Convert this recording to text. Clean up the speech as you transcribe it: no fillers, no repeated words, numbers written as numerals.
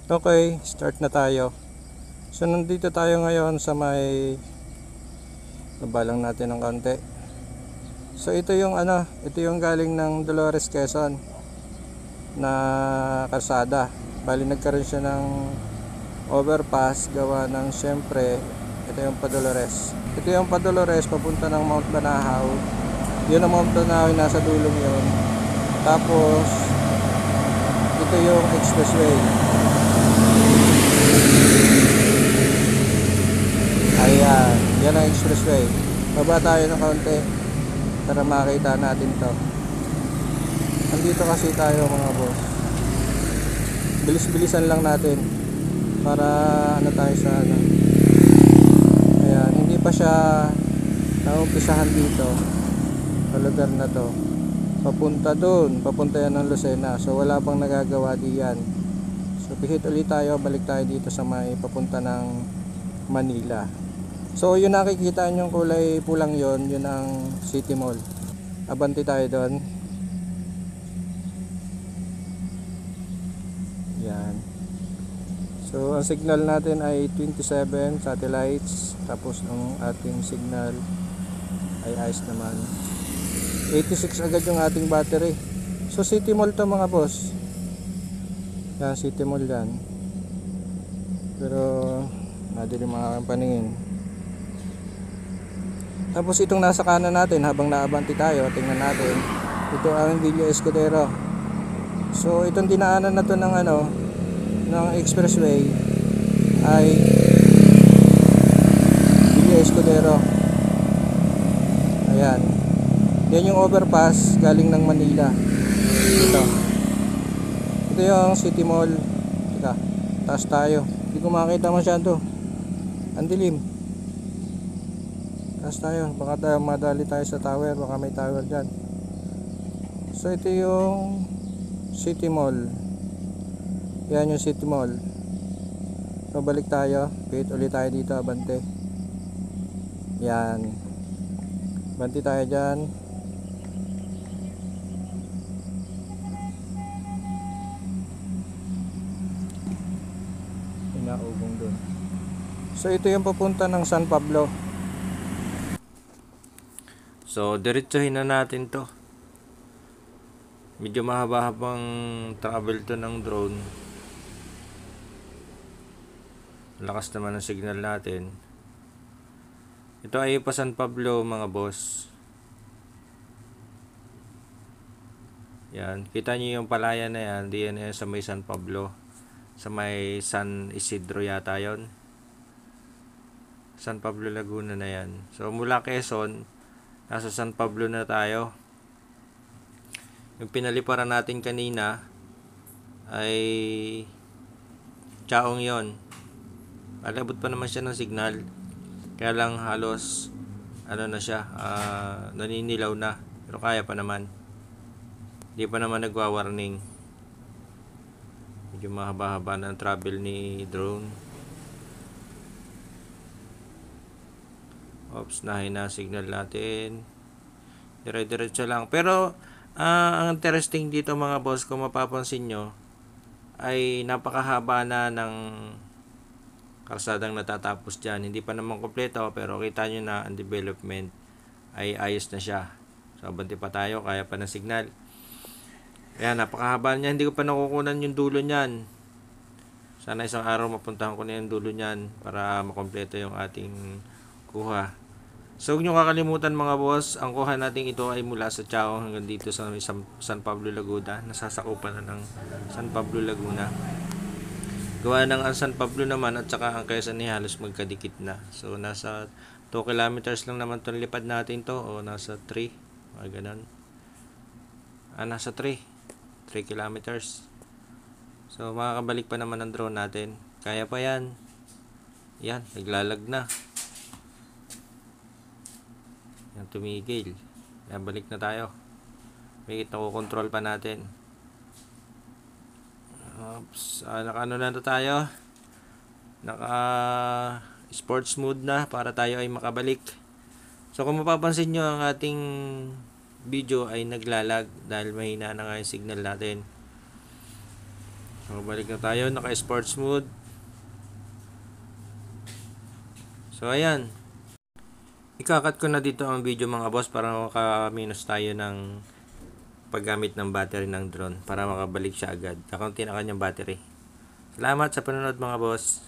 Okay, start na tayo. So nandito tayo ngayon sa may nabalang natin ng konti. So ito yung ito yung galing ng Dolores, Quezon na kalsada. Bali nagkaroon siya ng overpass gawa ng syempre ito yung pa-Dolores. Ito yung pa-Dolores papunta ng Mount Banahaw. Yun ang Mount Banahaw, nasa dulong yun. Tapos ito yung expressway. Ayan, yan ang expressway. Baba tayo ng kaunti para makita natin to. Andito kasi tayo mga boss. Bilis-bilisan lang natin para tayo sa Ayan, hindi pa siya naumpisahan dito sa lugar na to. Papunta doon, papunta yan ng Lucena. So wala pang nagagawa diyan. So pihit ulit tayo, balik tayo dito sa may papunta ng Manila. So yun nakikita nyo yung kulay pulang yun ang City Mall. Abanti tayo doon. Yan. So ang signal natin ay 27 satellites. Tapos ang ating signal ay ayos naman. 86 agad yung ating battery. So City Mall to mga boss. Yan, City Mall yan. Pero madilim mga paningin. Tapos itong nasa kanan natin habang naabanti tayo, tingnan natin. Ito ang Villa Escudero. So itong dinaanan na to ng ng expressway ay Villa Escudero. Ayan. Yan yung overpass galing ng Manila. Ito yung City Mall. Teka, taas tayo. Hindi ko makita masyado. Ang dilim. Taas tayo, baka madali tayo sa tower, baka may tower dyan. So ito yung City Mall. Yan yung City Mall. So balik tayo, pihit ulit tayo dito, abante. Yan, banti tayo dyan. Inaubong dun. So ito yung papunta ng San Pablo. So, diretsuhin na natin to. Medyo mahaba-habang travel to ng drone. Lakas naman ang signal natin. Ito ay pa San Pablo mga boss. Yan. Kita nyo yung palaya na yan. Diyan yan sa may San Pablo. Sa may San Isidro yata yon. San Pablo Laguna na yan. So, mula Quezon, nasa San Pablo na tayo. Yung pinaliparan natin kanina ay Chaong yon. Alabot pa naman siya ng signal. Kaya lang halos na siya, naninilaw na. Pero kaya pa naman. Hindi pa naman nagwa-warning. Medyo mahaba-haba ng travel ni drone. Oops, nahina signal natin. Dire-diretso lang. Pero ang interesting dito mga boss, kung mapapansin nyo, ay napakahaba na ng kalsadang natatapos dyan. Hindi pa naman kompleto, pero kita nyo na ang development ay ayos na siya. So, abanti pa tayo, kaya pa ng signal. Ayan, napakahaba niya. Hindi ko pa nakukunan yung dulo niyan. Sana isang araw mapuntahan ko na yung dulo niyan para makompleto yung ating kuha. So, huwag nyo kakalimutan mga boss, ang kuha natin ito ay mula sa Chaong hanggang dito sa San Pablo Laguna. Nasasakupan na ng San Pablo Laguna. Gawa ng ang San Pablo naman at saka ang Quezon ni halos magkadikit na. So, nasa 2 kilometers lang naman itong lipad natin to o nasa 3. Ganun. Nasa 3 kilometers. So, makakabalik pa naman ang drone natin. Kaya pa yan. Yan, naglalag na. Yan, tumigil. Yan, balik na tayo. May nakukontrol pa natin. Oops, naka na tayo. Naka sports mode na para tayo ay makabalik. So kung mapapansin nyo, ang ating video ay naglalag dahil mahina na nga yung signal natin. Balik na tayo, naka-sports mode. So ayan, ikakat ko na dito ang video mga boss para maka-minus tayo ng paggamit ng battery ng drone para makabalik siya agad. Kakaunti na kanyang battery. Salamat sa panonood mga boss.